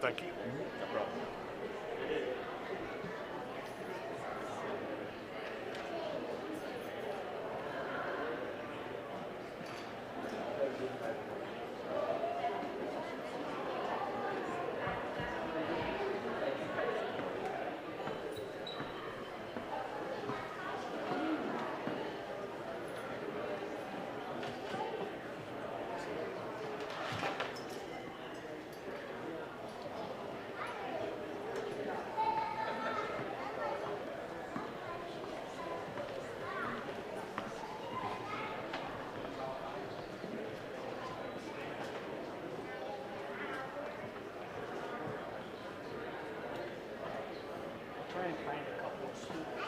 Thank you. No problem. Try and find a couple of schools.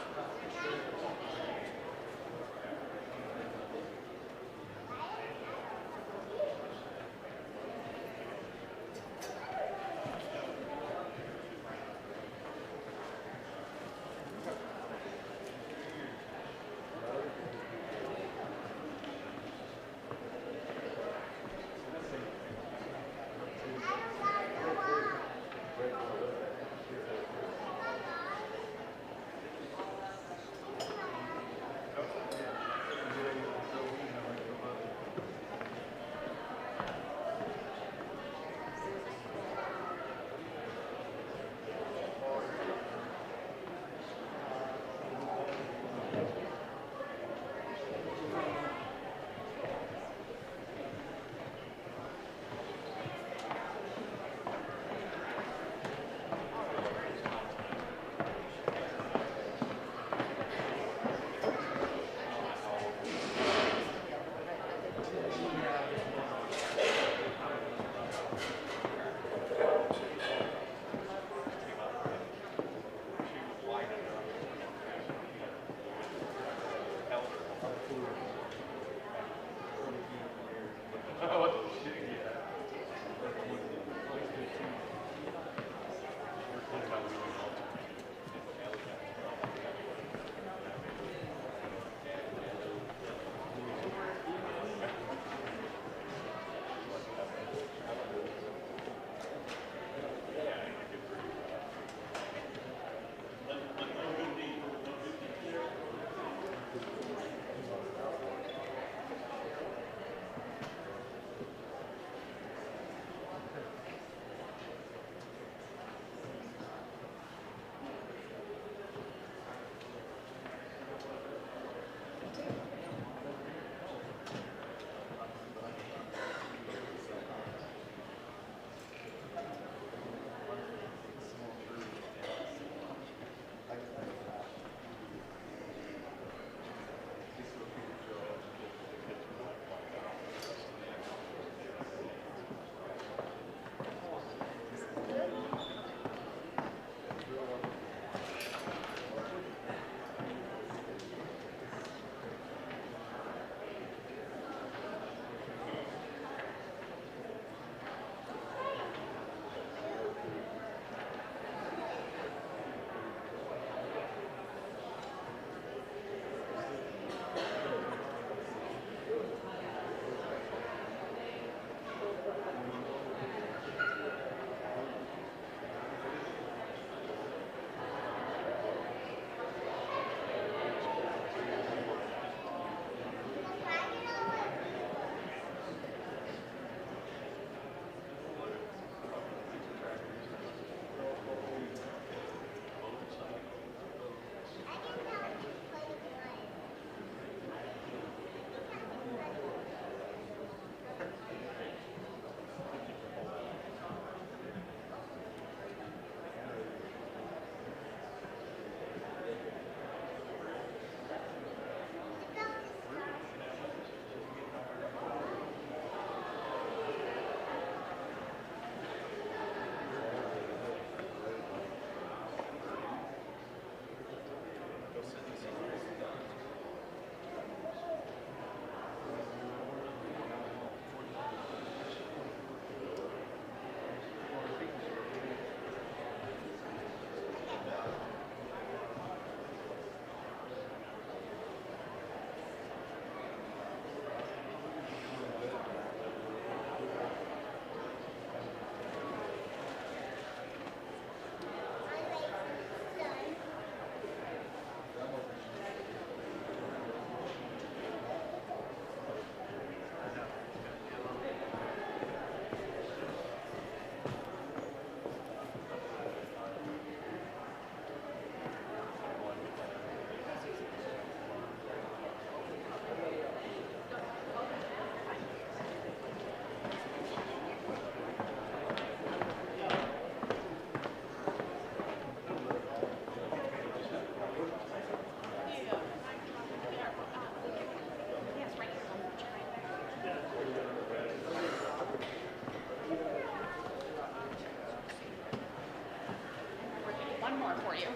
you.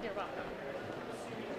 You're welcome. You're welcome.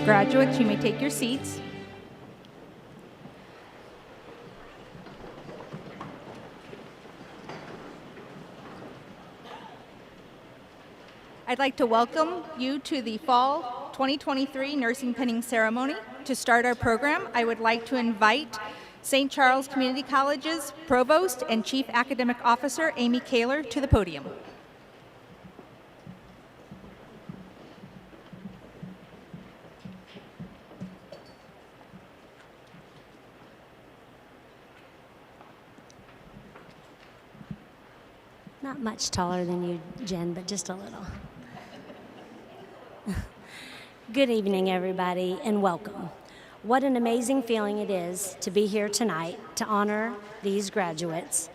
Graduates, you may take your seats. I'd like to welcome you to the Fall 2023 Nursing Pinning Ceremony. To start our program, I would like to invite St. Charles Community College's Provost and Chief Academic Officer, Amy Kaler, to the podium. Not much taller than you, Jen, but just a little. Good evening, everybody, and welcome. What an amazing feeling it is to be here tonight to honor these graduates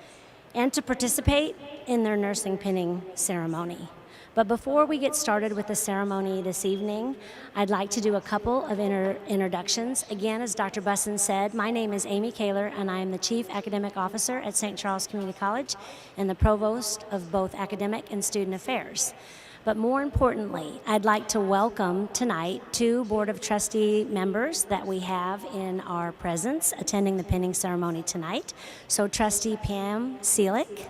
and to participate in their nursing pinning ceremony. But before we get started with the ceremony this evening, I'd like to do a couple of introductions. Again, as Dr. Bussin said, my name is Amy Kaler, and I am the Chief Academic Officer at St. Charles Community College and the Provost of both Academic and Student Affairs. But more importantly, I'd like to welcome tonight two Board of Trustee members that we have in our presence attending the pinning ceremony tonight. So Trustee Pam Seelick.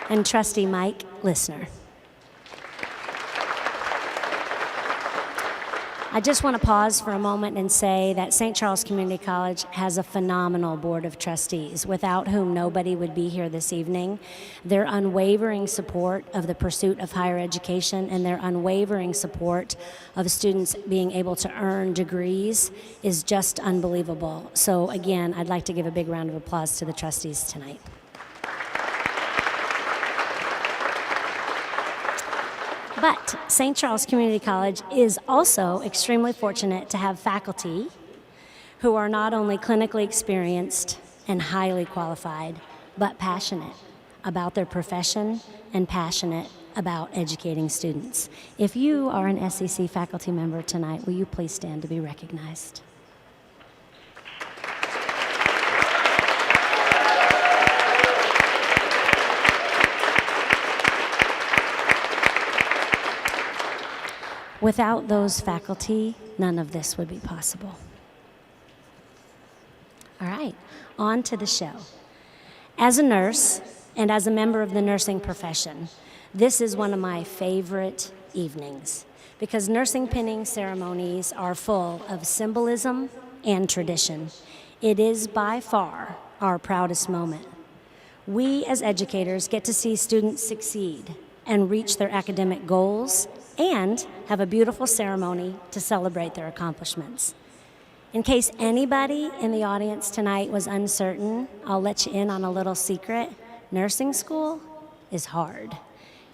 And Trustee Mike Lissner. I just want to pause for a moment and say that St. Charles Community College has a phenomenal Board of Trustees, without whom nobody would be here this evening. Their unwavering support of the pursuit of higher education and their unwavering support of students being able to earn degrees is just unbelievable. So again, I'd like to give a big round of applause to the trustees tonight. But St. Charles Community College is also extremely fortunate to have faculty who are not only clinically experienced and highly qualified, but passionate about their profession and passionate about educating students. If you are an SCC faculty member tonight, will you please stand to be recognized? Without those faculty, none of this would be possible. All right, on to the show. As a nurse and as a member of the nursing profession, this is one of my favorite evenings because nursing pinning ceremonies are full of symbolism and tradition. It is by far our proudest moment. We as educators get to see students succeed and reach their academic goals and have a beautiful ceremony to celebrate their accomplishments. In case anybody in the audience tonight was uncertain, I'll let you in on a little secret. Nursing school is hard.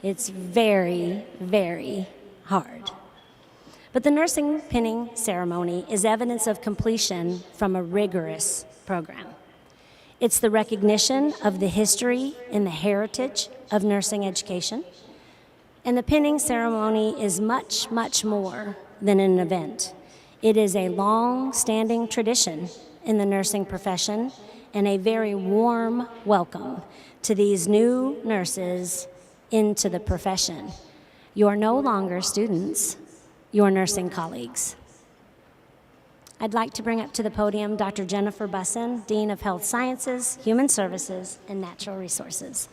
It's very, very hard. But the nursing pinning ceremony is evidence of completion from a rigorous program. It's the recognition of the history and the heritage of nursing education. And the pinning ceremony is much, much more than an event. It is a long-standing tradition in the nursing profession and a very warm welcome to these new nurses into the profession. You are no longer students, you are nursing colleagues. I'd like to bring up to the podium Dr. Jennifer Bussin, Dean of Health Sciences, Human Services, and Natural Resources.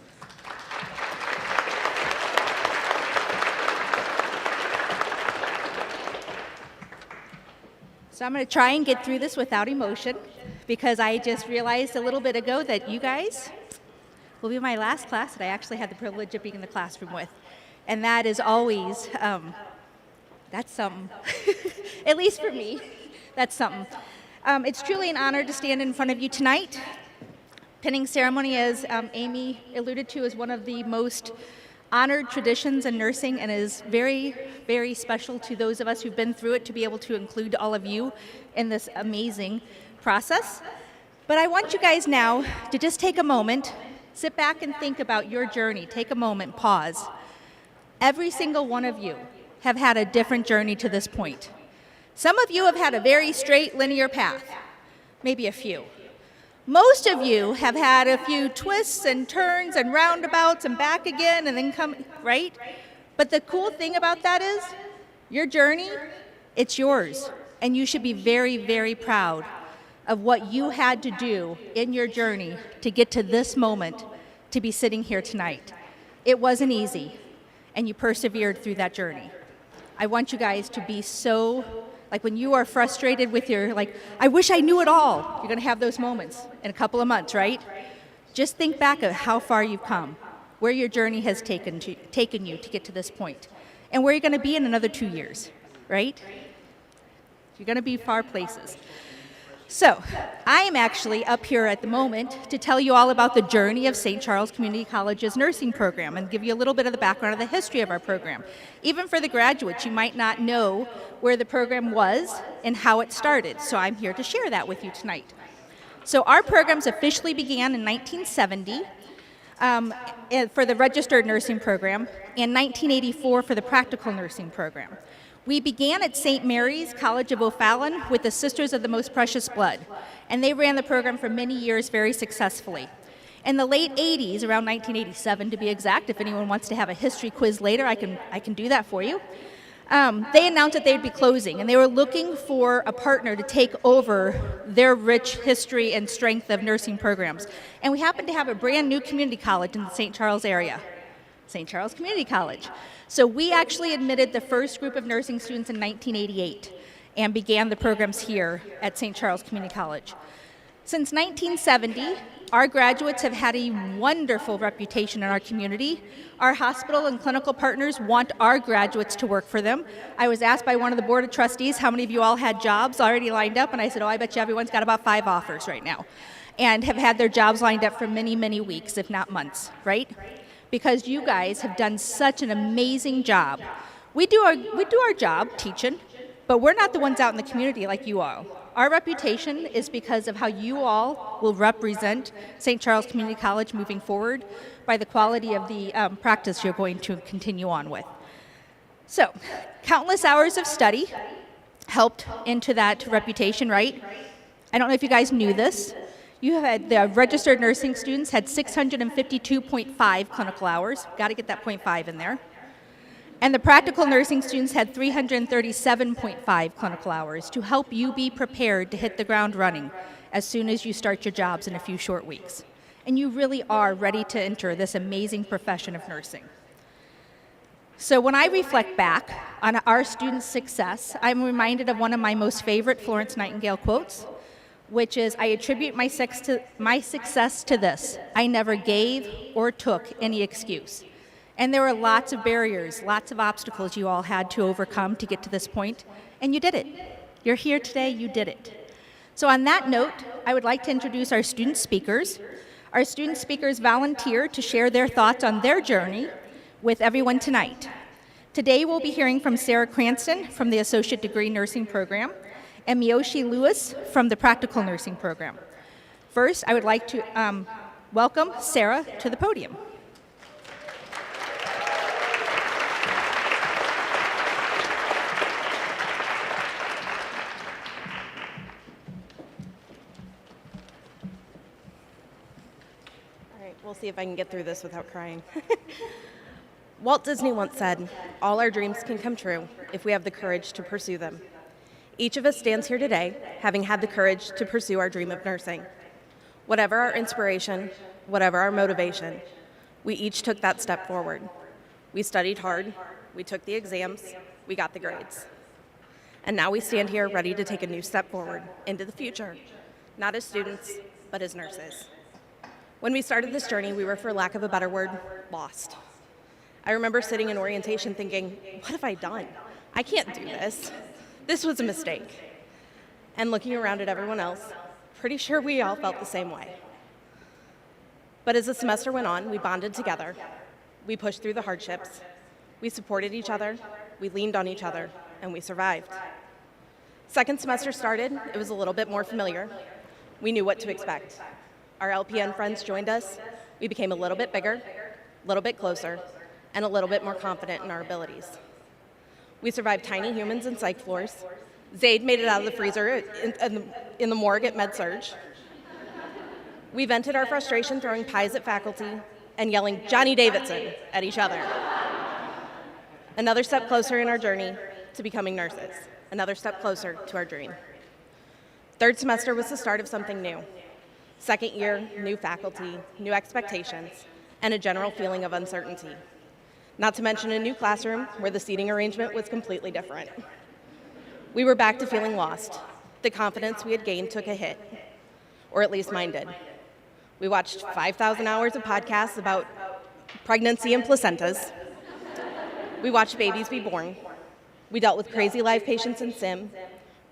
So I'm going to try and get through this without emotion because I just realized a little bit ago that you guys will be my last class that I actually had the privilege of being in the classroom with. And that is always, that's something. At least for me, that's something. It's truly an honor to stand in front of you tonight. Pinning ceremony, as Amy alluded to, is one of the most honored traditions in nursing and is very, very special to those of us who've been through it to be able to include all of you in this amazing process. But I want you guys now to just take a moment, sit back and think about your journey. Take a moment, pause. Every single one of you have had a different journey to this point. Some of you have had a very straight, linear path, maybe a few. Most of you have had a few twists and turns and roundabouts and back again and then come, right? But the cool thing about that is your journey, it's yours. And you should be very, very proud of what you had to do in your journey to get to this moment to be sitting here tonight. It wasn't easy, and you persevered through that journey. I want you guys to be so, like when you are frustrated with your, like, I wish I knew it all. You're going to have those moments in a couple of months, right? Just think back of how far you've come, where your journey has taken you to get to this point, and where you're going to be in another 2 years, right? You're going to be far places. So, I am actually up here at the moment to tell you all about the journey of St. Charles Community College's nursing program and give you a little bit of the background of the history of our program. Even for the graduates, you might not know where the program was and how it started, so I'm here to share that with you tonight. So our programs officially began in 1970 for the registered nursing program and 1984 for the practical nursing program. We began at St. Mary's College of O'Fallon with the Sisters of the Most Precious Blood, and they ran the program for many years very successfully. In the late 80s, around 1987 to be exact, if anyone wants to have a history quiz later, I can do that for you. They announced that they'd be closing, and they were looking for a partner to take over their rich history and strength of nursing programs. And we happened to have a brand new community college in the St. Charles area, St. Charles Community College. So we actually admitted the first group of nursing students in 1988 and began the programs here at St. Charles Community College. Since 1970, our graduates have had a wonderful reputation in our community. Our hospital and clinical partners want our graduates to work for them. I was asked by one of the board of trustees how many of you all had jobs already lined up, and I said, oh, I bet you everyone's got about 5 offers right now, and have had their jobs lined up for many, many weeks, if not months, right? Because you guys have done such an amazing job. We do our job teaching, but we're not the ones out in the community like you all. Our reputation is because of how you all will represent St. Charles Community College moving forward by the quality of the practice you're going to continue on with. So, countless hours of study helped into that reputation, right? I don't know if you guys knew this. You had the registered nursing students had 652.5 clinical hours. Got to get that 0.5 in there. And the practical nursing students had 337.5 clinical hours to help you be prepared to hit the ground running as soon as you start your jobs in a few short weeks. And you really are ready to enter this amazing profession of nursing. So when I reflect back on our students' success, I'm reminded of one of my most favorite Florence Nightingale quotes, which is, I attribute my success to this: I never gave or took any excuse. And there were lots of barriers, lots of obstacles you all had to overcome to get to this point, and you did it. You're here today, you did it. So on that note, I would like to introduce our student speakers. Our student speakers volunteer to share their thoughts on their journey with everyone tonight. Today we'll be hearing from Sarah Cranston from the Associate Degree Nursing Program, and Miyoshi Lewis from the Practical Nursing Program. First, I would like to welcome Sarah to the podium. All right, we'll see if I can get through this without crying. Walt Disney once said, all our dreams can come true if we have the courage to pursue them. Each of us stands here today having had the courage to pursue our dream of nursing. Whatever our inspiration, whatever our motivation, we each took that step forward. We studied hard, we took the exams, we got the grades. And now we stand here ready to take a new step forward into the future, not as students, but as nurses. When we started this journey, we were, for lack of a better word, lost. I remember sitting in orientation thinking, what have I done? I can't do this. This was a mistake. And looking around at everyone else, pretty sure we all felt the same way. But as the semester went on, we bonded together. We pushed through the hardships. We supported each other. We leaned on each other, and we survived. Second semester started, it was a little bit more familiar. We knew what to expect. Our LPN friends joined us. We became a little bit bigger, a little bit closer, and a little bit more confident in our abilities. We survived tiny humans and psych floors. Zaid made it out of the freezer in the morgue at Med-Surg. We vented our frustration throwing pies at faculty and yelling Johnny Davidson at each other. Another step closer in our journey to becoming nurses. Another step closer to our dream. Third semester was the start of something new. Second year, new faculty, new expectations, and a general feeling of uncertainty. Not to mention a new classroom where the seating arrangement was completely different. We were back to feeling lost. The confidence we had gained took a hit, or at least mine did. We watched 5,000 hours of podcasts about pregnancy and placentas. We watched babies be born. We dealt with crazy live patients in sim.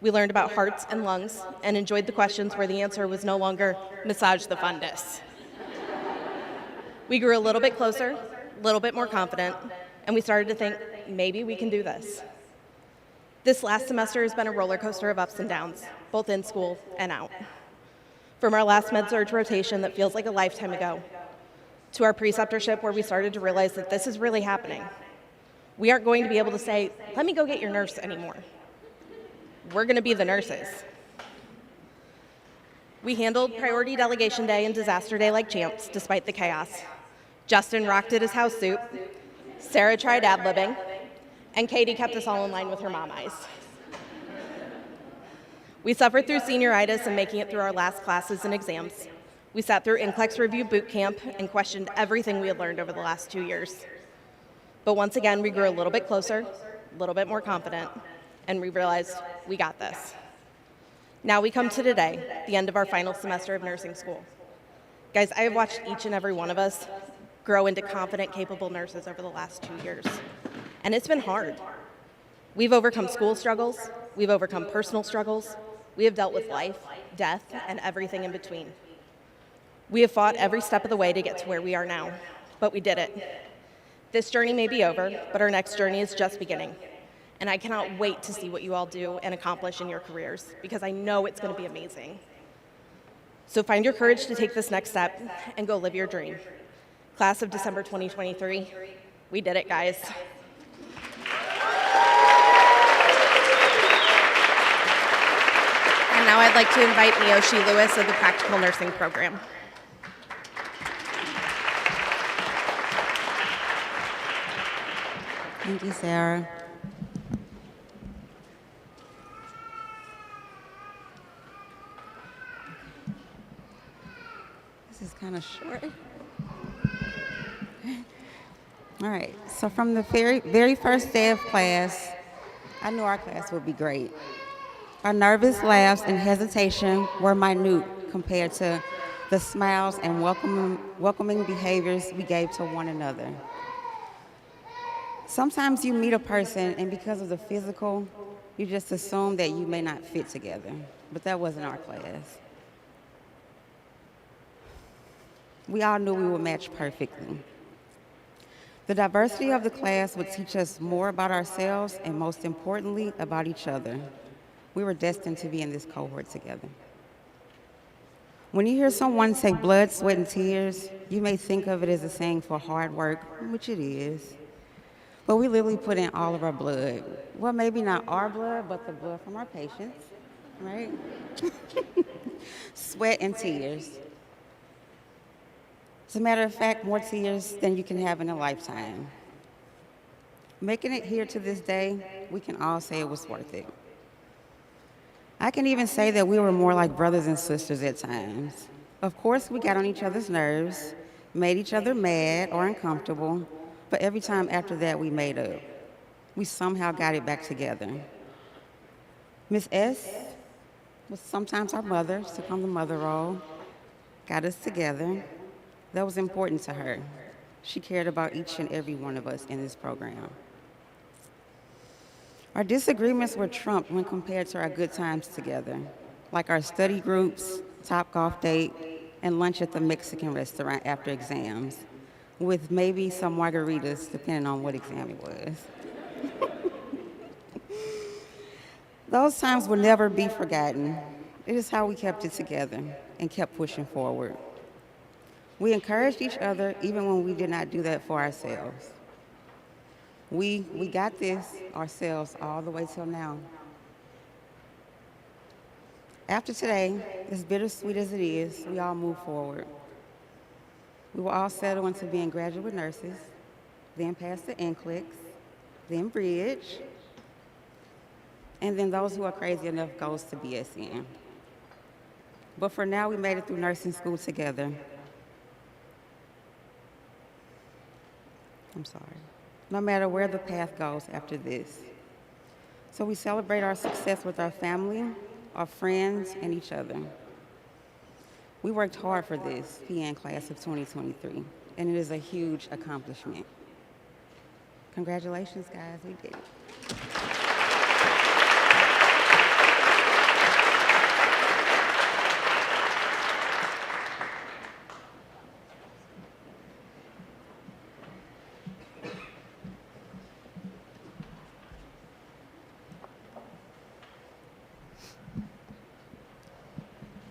We learned about hearts and lungs and enjoyed the questions where the answer was no longer massage the fundus. We grew a little bit closer, a little bit more confident, and we started to think, maybe we can do this. This last semester has been a roller coaster of ups and downs, both in school and out. From our last med-surg rotation that feels like a lifetime ago, to our preceptorship where we started to realize that this is really happening. We aren't going to be able to say, let me go get your nurse anymore. We're going to be the nurses. We handled Priority Delegation Day and Disaster Day like champs, despite the chaos. Justin rocked it as house soup, Sarah tried ad-libbing, and Katie kept us all in line with her mom eyes. We suffered through senioritis and making it through our last classes and exams. We sat through NCLEX Review Boot Camp and questioned everything we had learned over the last 2 years. But once again, we grew a little bit closer, a little bit more confident, and we realized we got this. Now we come to today, the end of our final semester of nursing school. Guys, I have watched each and every one of us grow into confident, capable nurses over the last 2 years. And it's been hard. We've overcome school struggles, we've overcome personal struggles, we have dealt with life, death, and everything in between. We have fought every step of the way to get to where we are now, but we did it. This journey may be over, but our next journey is just beginning. And I cannot wait to see what you all do and accomplish in your careers, because I know it's going to be amazing. So find your courage to take this next step and go live your dream. Class of December 2023, we did it, guys. And now I'd like to invite Miyoshi Lewis of the Practical Nursing Program. Thank you, Sarah. This is kind of short. All right, so from the very first day of class, I knew our class would be great. Our nervous laughs and hesitation were minute compared to the smiles and welcoming behaviors we gave to one another. Sometimes you meet a person and because of the physical, you just assume that you may not fit together, but that wasn't our class. We all knew we would match perfectly. The diversity of the class would teach us more about ourselves and most importantly, about each other. We were destined to be in this cohort together. When you hear someone say blood, sweat, and tears, you may think of it as a saying for hard work, which it is. But we literally put in all of our blood. Well, maybe not our blood, but the blood from our patients, right? Sweat and tears. As a matter of fact, more tears than you can have in a lifetime. Making it here to this day, we can all say it was worth it. I can even say that we were more like brothers and sisters at times. Of course, we got on each other's nerves, made each other mad or uncomfortable, but every time after that, we made up. We somehow got it back together. Miss S was sometimes our mother, took on the mother role, got us together. That was important to her. She cared about each and every one of us in this program. Our disagreements were trumped when compared to our good times together, like our study groups, Top Golf date, and lunch at the Mexican restaurant after exams, with maybe some margaritas, depending on what exam it was. Those times will never be forgotten. It is how we kept it together and kept pushing forward. We encouraged each other even when we did not do that for ourselves. We got this ourselves all the way till now. After today, as bittersweet as it is, we all move forward. We will all settle into being graduate nurses, then pass the NCLEX, then bridge, and then those who are crazy enough goes to BSN. But for now, we made it through nursing school together. I'm sorry. No matter where the path goes after this. So we celebrate our success with our family, our friends, and each other. We worked hard for this PN class of 2023, and it is a huge accomplishment. Congratulations, guys, we did it.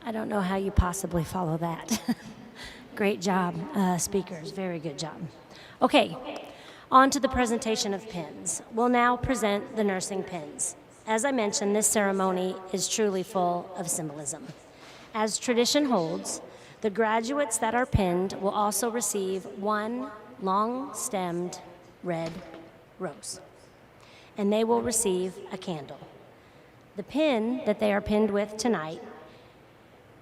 I don't know how you possibly follow that. Great job, speakers. Very good job. Okay, on to the presentation of pins. We'll now present the nursing pins. As I mentioned, this ceremony is truly full of symbolism. As tradition holds, the graduates that are pinned will also receive one long-stemmed red rose, and they will receive a candle. The pin that they are pinned with tonight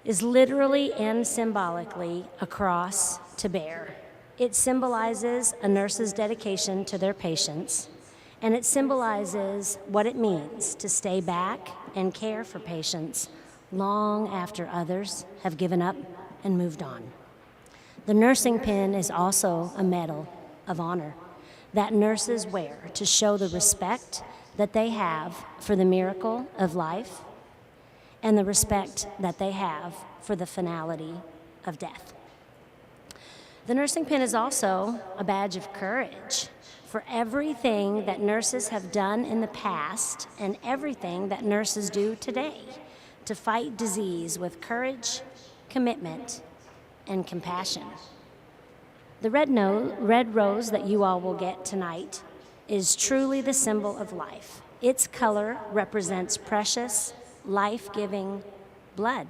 is literally and symbolically a cross to bear. It symbolizes a nurse's dedication to their patients, and it symbolizes what it means to stay back and care for patients long after others have given up and moved on. The nursing pin is also a medal of honor that nurses wear to show the respect that they have for the miracle of life and the respect that they have for the finality of death. The nursing pin is also a badge of courage for everything that nurses have done in the past and everything that nurses do today to fight disease with courage, commitment, and compassion. The red rose that you all will get tonight is truly the symbol of life. Its color represents precious, life-giving blood.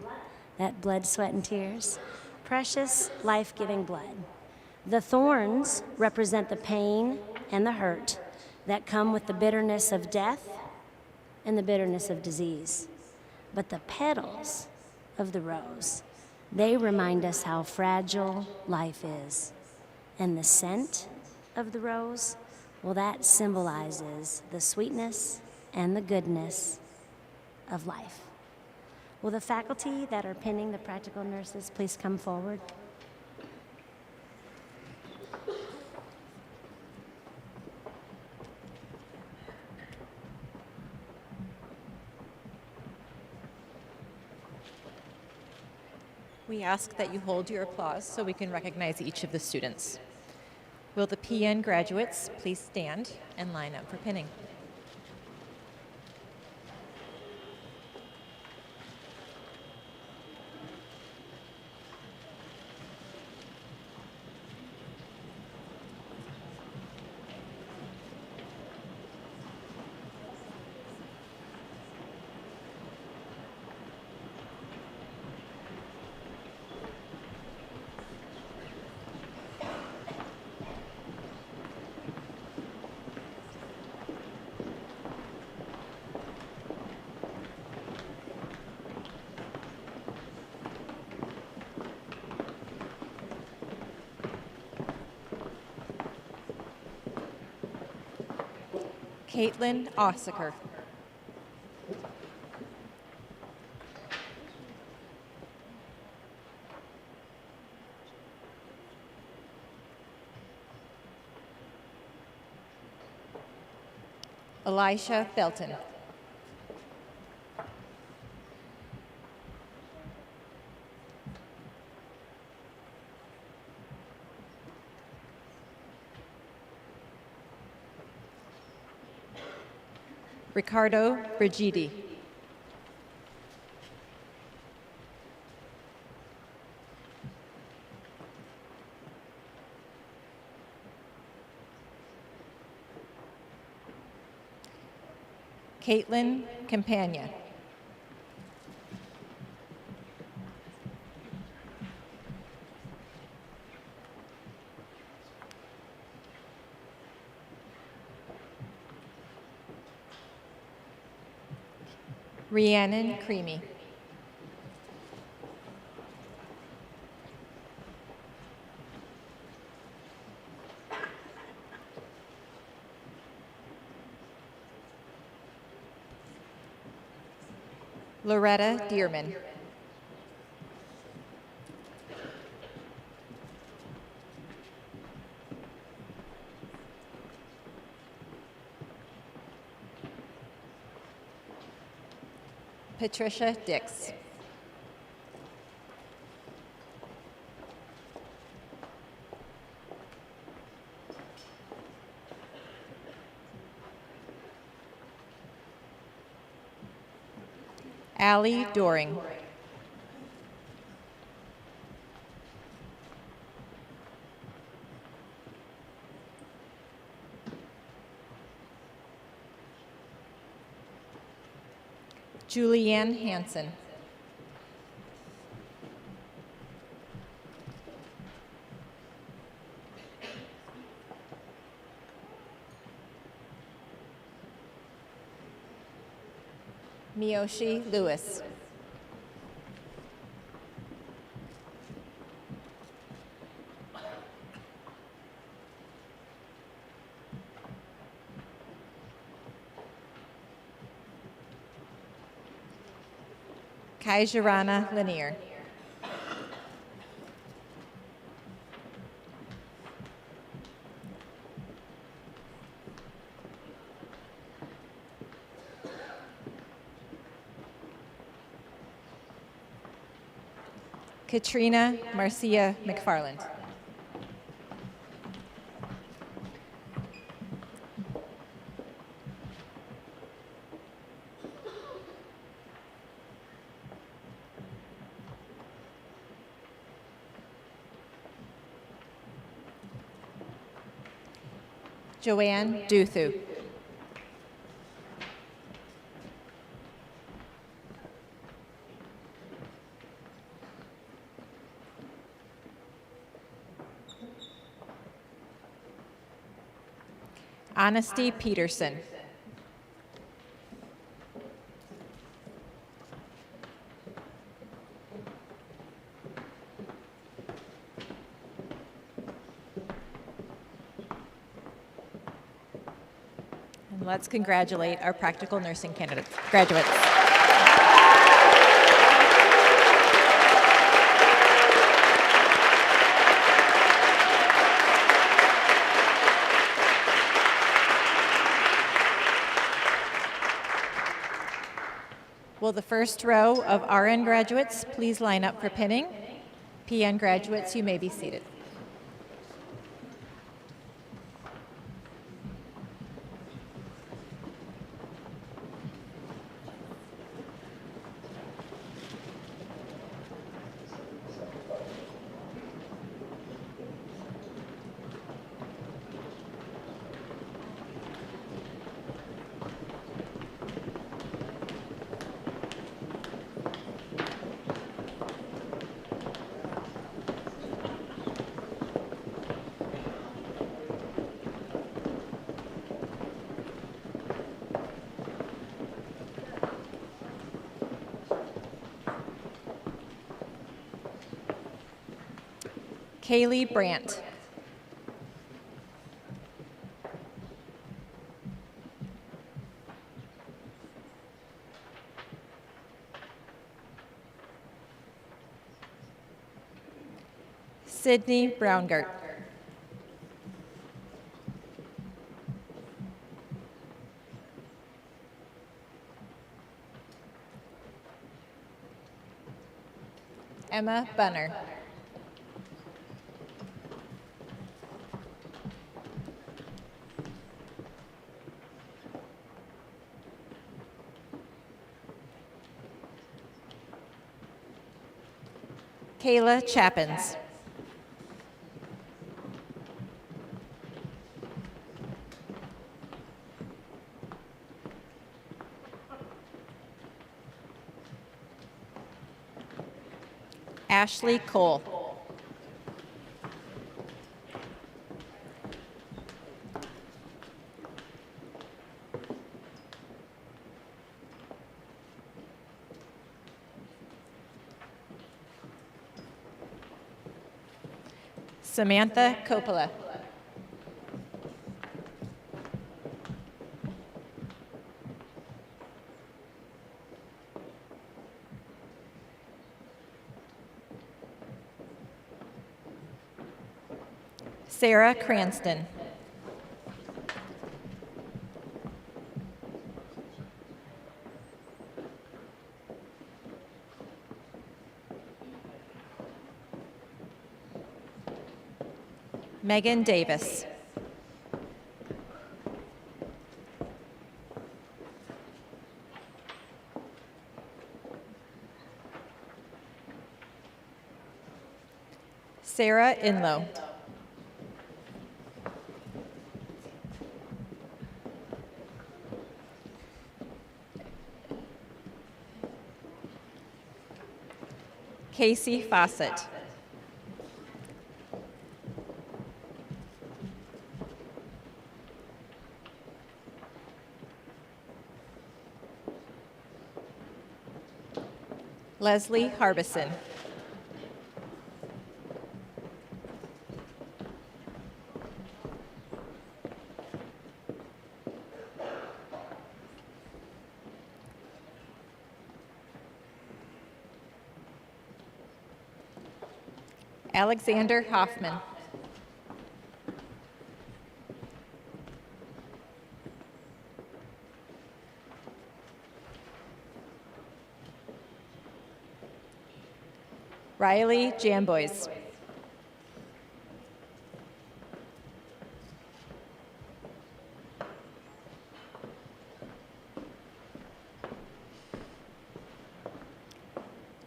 That blood, sweat, and tears. Precious, life-giving blood. The thorns represent the pain and the hurt that come with the bitterness of death and the bitterness of disease. But the petals of the rose, they remind us how fragile life is. And the scent of the rose, well, that symbolizes the sweetness and the goodness of life. Will the faculty that are pinning the practical nurses please come forward? We ask that you hold your applause so we can recognize each of the students. Will the PN graduates please stand and line up for pinning? Caitlin Ossaker. Elisha Felton. Ricardo Brigidi. Caitlin Campagna. Rhiannon Creamy. Loretta Dearman. Patricia Dix. Allie Doring. Julianne Hansen. Miyoshi Lewis. Kaijarana Lanier. Katrina Marcia McFarland. Joanne Duthu. Honesty Peterson. And let's congratulate our practical nursing candidates, graduates. Will the first row of RN graduates please line up for pinning? PN graduates, you may be seated. Kaylee Brandt. Sydney Braungart. Emma Bunner. Kayla Chappins. Ashley Cole. Samantha Coppola. Sarah Cranston. Megan Davis. Sarah Inlow. Casey Fawcett. Leslie Harbison. Alexander Hoffman. Riley Jamboys.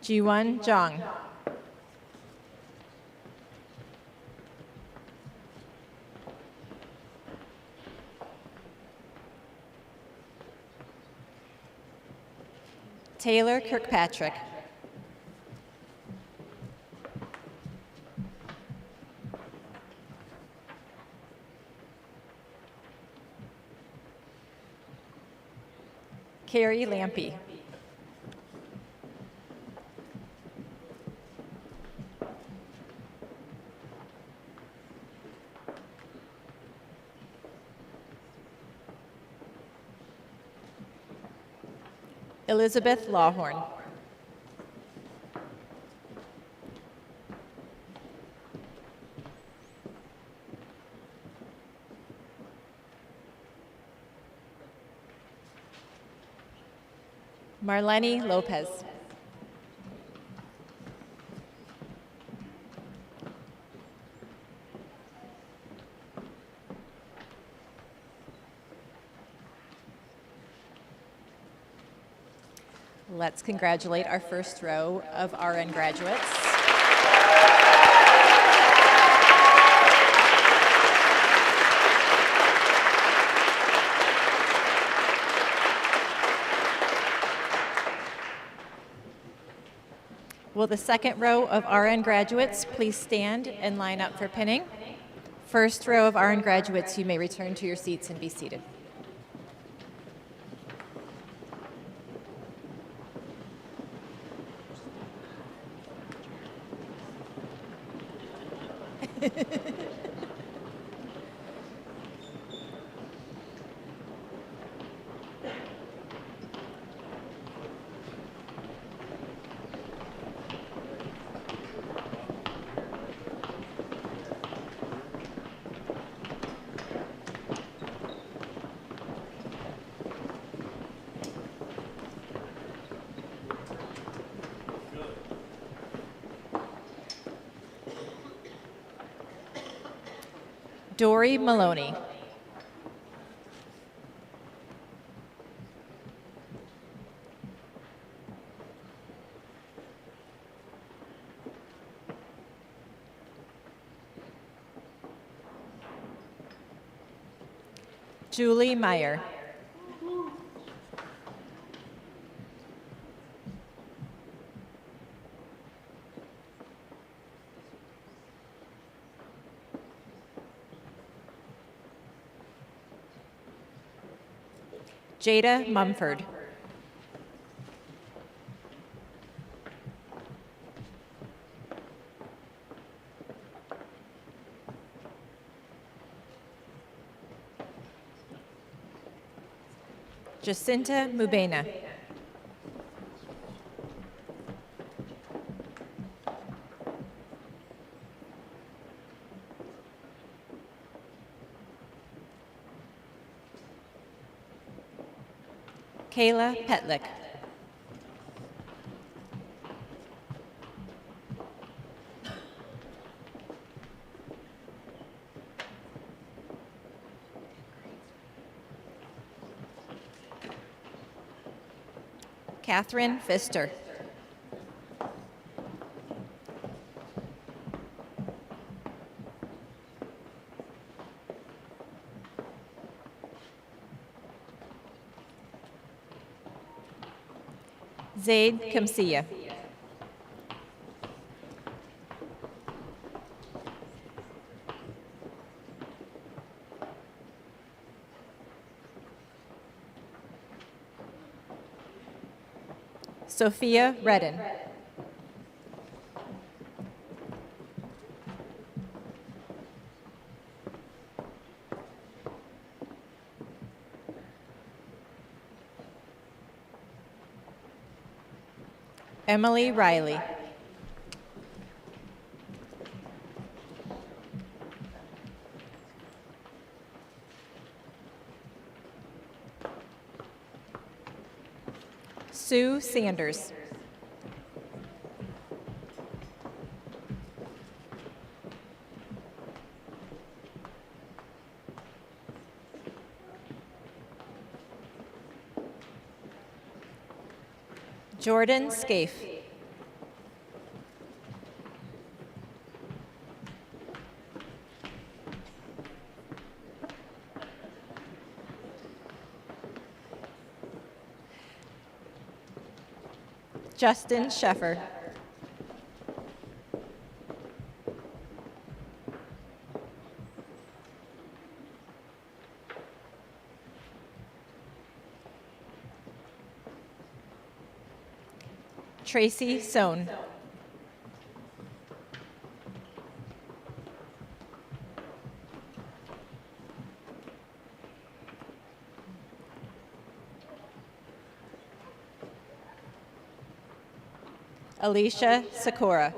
Jiwon Jong. Taylor Kirkpatrick. Carrie Lampy. Elizabeth Lawhorn. Marlene Lopez. Let's congratulate our first row of RN graduates. Will the second row of RN graduates please stand and line up for pinning? First row of RN graduates, you may return to your seats and be seated. Dory Maloney. Julie Meyer. Jada Mumford. Jacinta Mubena. Kayla Petlick. Catherine Pfister. Zaid Kamsiya. Sophia Redden. Emily Riley. Sue Sanders. Jordan Scaife. Justin Sheffer. Tracy Sohn. Alicia Sakura.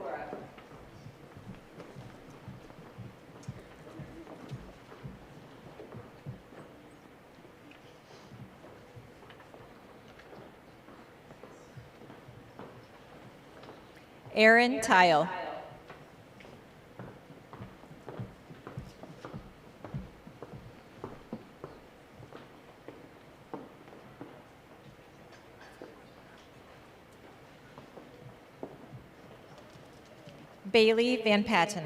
Aaron Tile. Bailey Van Patten.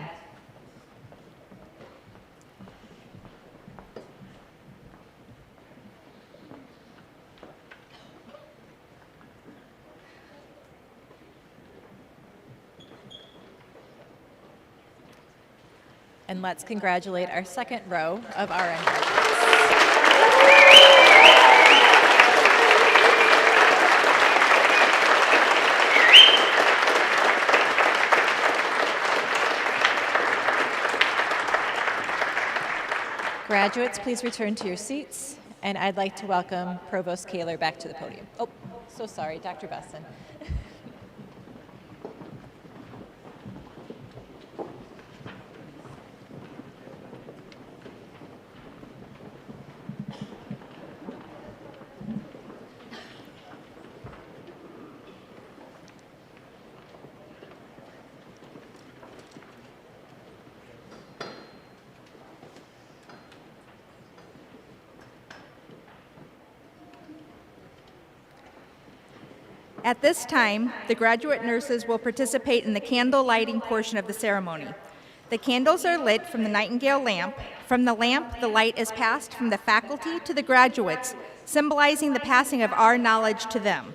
And let's congratulate our second row of RN graduates. Graduates, please return to your seats, and I'd like to welcome Provost Kaler back to the podium. Oh, so sorry, Dr. Besson. At this time, the graduate nurses will participate in the candle lighting portion of the ceremony. The candles are lit from the Nightingale lamp. From the lamp, the light is passed from the faculty to the graduates, symbolizing the passing of our knowledge to them.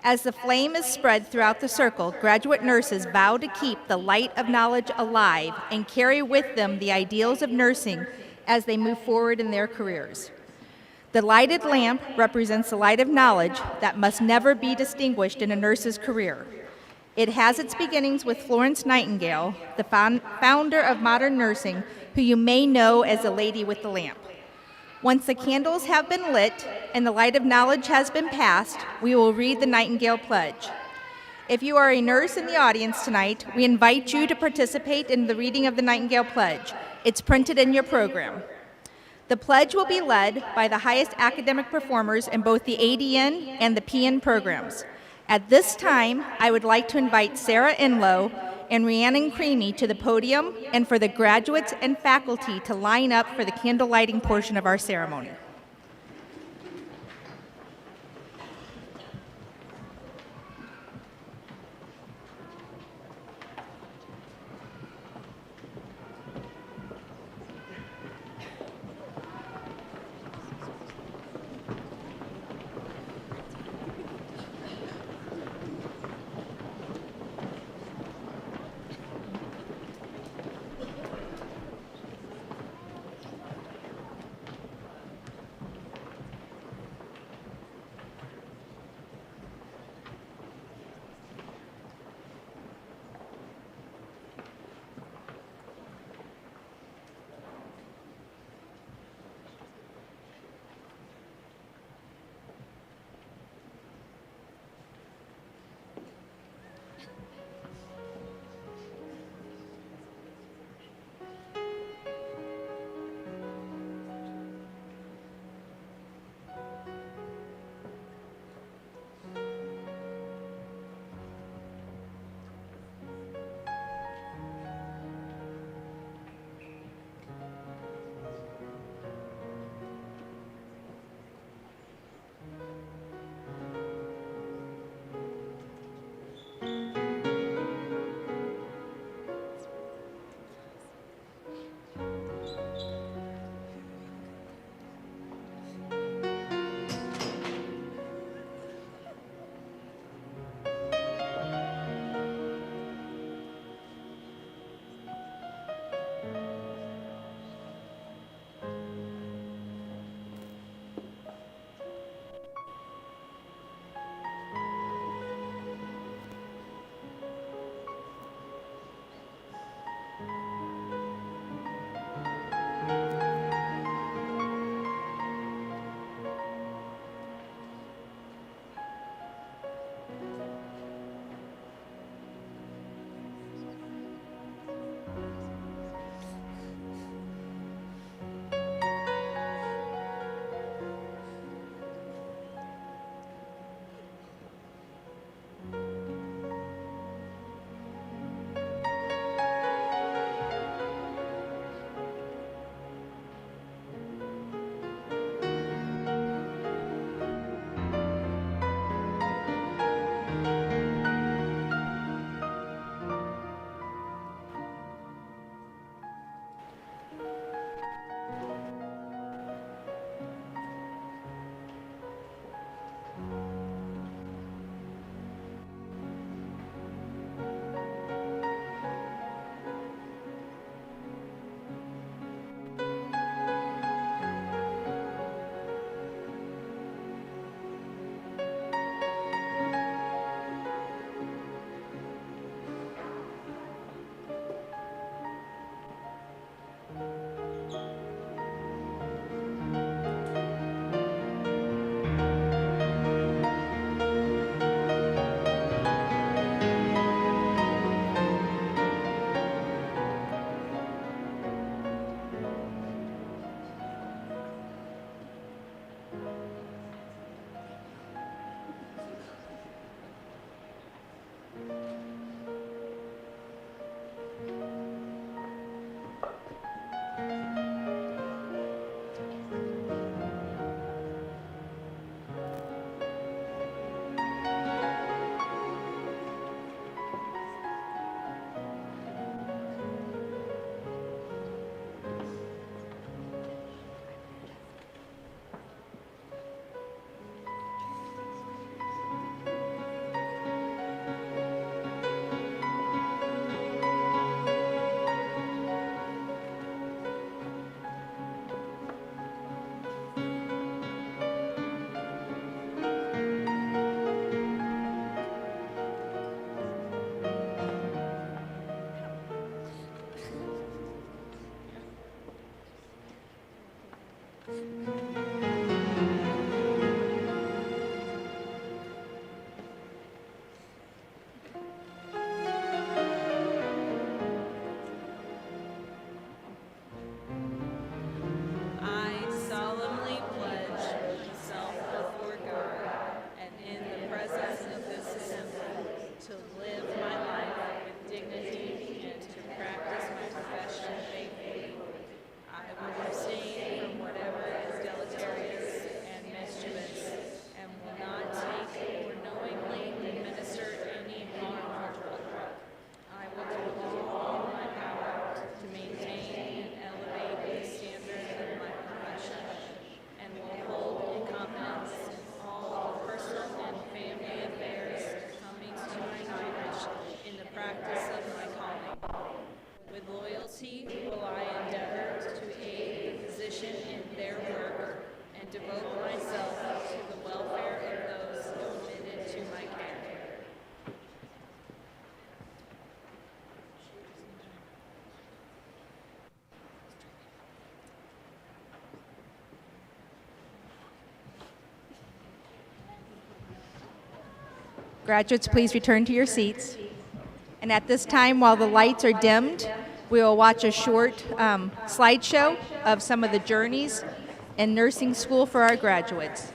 As the flame is spread throughout the circle, graduate nurses vow to keep the light of knowledge alive and carry with them the ideals of nursing as they move forward in their careers. The lighted lamp represents the light of knowledge that must never be distinguished in a nurse's career. It has its beginnings with Florence Nightingale, the founder of modern nursing, who you may know as the lady with the lamp. Once the candles have been lit and the light of knowledge has been passed, we will read the Nightingale Pledge. If you are a nurse in the audience tonight, we invite you to participate in the reading of the Nightingale Pledge. It's printed in your program. The pledge will be led by the highest academic performers in both the ADN and the PN programs. At this time, I would like to invite Sarah Inlow and Rhiannon Creamy to the podium and for the graduates and faculty to line up for the candle lighting portion of our ceremony. Graduates, please return to your seats. And at this time, while the lights are dimmed, we will watch a short slideshow of some of the journeys in nursing school for our graduates.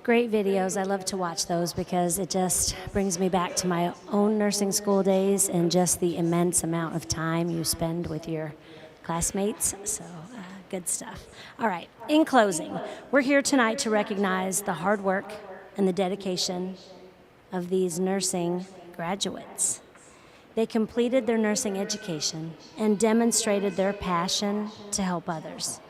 Great videos. I love to watch those because it just brings me back to my own nursing school days and just the immense amount of time you spend with your classmates. So, good stuff. All right, in closing, we're here tonight to recognize the hard work and the dedication of these nursing graduates. They completed their nursing education and demonstrated their passion to help others.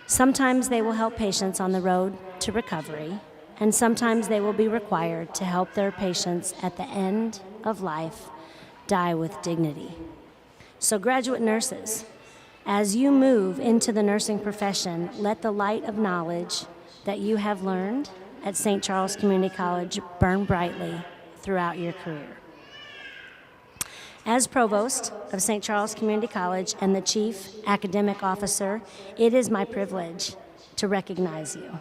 Sometimes they will help patients on the road to recovery, and sometimes they will be required to help their patients at the end of life die with dignity. So, graduate nurses, as you move into the nursing profession, let the light of knowledge that you have learned at St. Charles Community College burn brightly throughout your career. As Provost of St. Charles Community College and the Chief Academic Officer, it is my privilege to recognize you.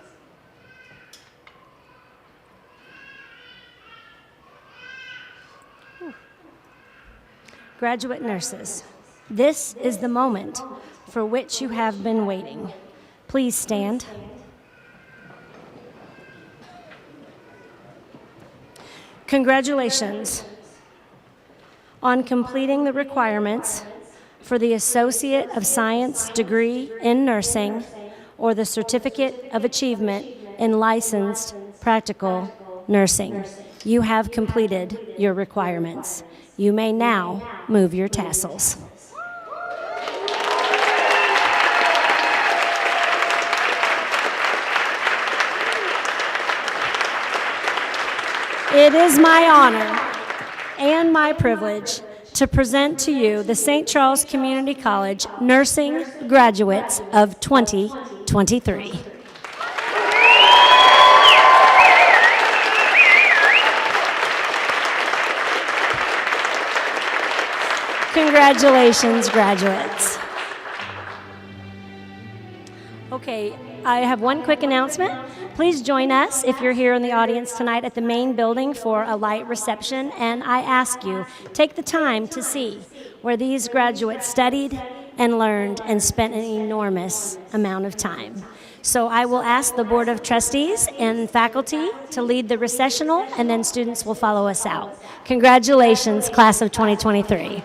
Graduate nurses, this is the moment for which you have been waiting. Please stand. Congratulations on completing the requirements for the Associate of Science degree in nursing or the Certificate of Achievement in Licensed Practical Nursing. You have completed your requirements. You may now move your tassels. It is my honor and my privilege to present to you the St. Charles Community College Nursing Graduates of 2023. Congratulations, graduates. Okay, I have one quick announcement. Please join us if you're here in the audience tonight at the main building for a light reception. And I ask you, take the time to see where these graduates studied and learned and spent an enormous amount of time. So I will ask the Board of Trustees and faculty to lead the recessional, and then students will follow us out. Congratulations, class of 2023.